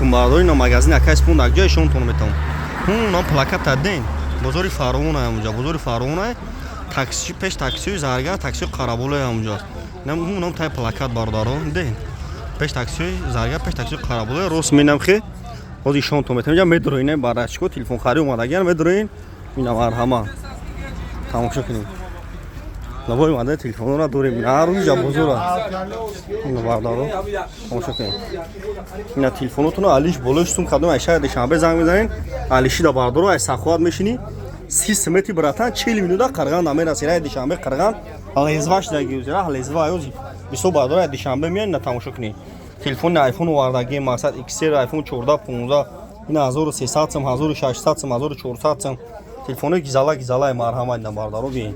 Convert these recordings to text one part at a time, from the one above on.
бардори на магазин акайс пун ак ҷои шонтон метавон. Нам плакат даден. Бозори Фаровон ҳамунҷа. Бозори Фаровон такси пеш такси зарга такси қарабул ҳамунҷа. Нам тай плакат бардоро ден. Пеш такси зарга пеш такси қарабул рост менам хе. Ҳозир шонтон метавон. Ҷа медроин барачко телефон хари омадаган медроин. Ина марҳама. Тамошо кунем. Навой мада телефонро дорем. Нарунҷа бозора. Ина бардоро. Тамошо кунем. Ина телефонотуно алиш болоштун қадом айша дешанбе занг мезанен. Алиши да бардоро ай сахват мешини. 30 метр братан 40 минута қарған намерасира ай дешанбе қарған. Лезваш да гузира лезва айози. Бисо бардоро ай дешанбе миян на тамошо кунем. Телефон iPhone вардаги мақсад XR iPhone 14 15 ина 1300 сом 1600 сом 1400 сом. Телефони гизала марҳамат на бардоро бин.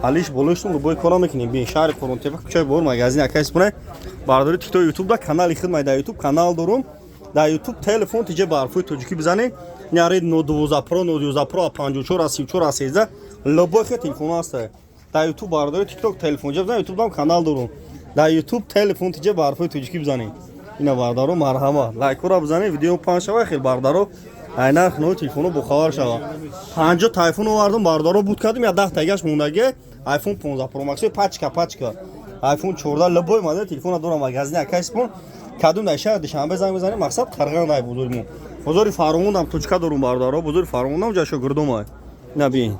Алиш болоштум рубой кора мекунем бин шаҳри Қоронтепа кучаи бор магазин акайс буне. Бардори TikTok YouTube да канали хидмат да YouTube канал дорум. Да YouTube телефон тиҷе барфои тоҷикӣ бизане. Няри 12 Pro 12 Pro 54 34 13 лобой хе телефон аст. Да YouTube бардори TikTok телефон ҷа бизане YouTube дам канал дорум. Да YouTube телефон тиҷе барфои тоҷикӣ бизане. Ина бардоро марҳама. Лайкора бизане видео панҷ шава хел бардоро. Айнах но телефоно бо хабар шава. 50 та iPhone овардам бардоро буд кардам я 10 тагаш мондаге iPhone 15 Pro Max пачка iPhone 14 лобой модель телефона дорам магазин акайс бон кадум дайша дешанбе занг мезанем мақсад қарған дай бузургмо бозори Фаровон дам точка дорум бардоро бозори Фаровон дам ҷашо гирдом ай набин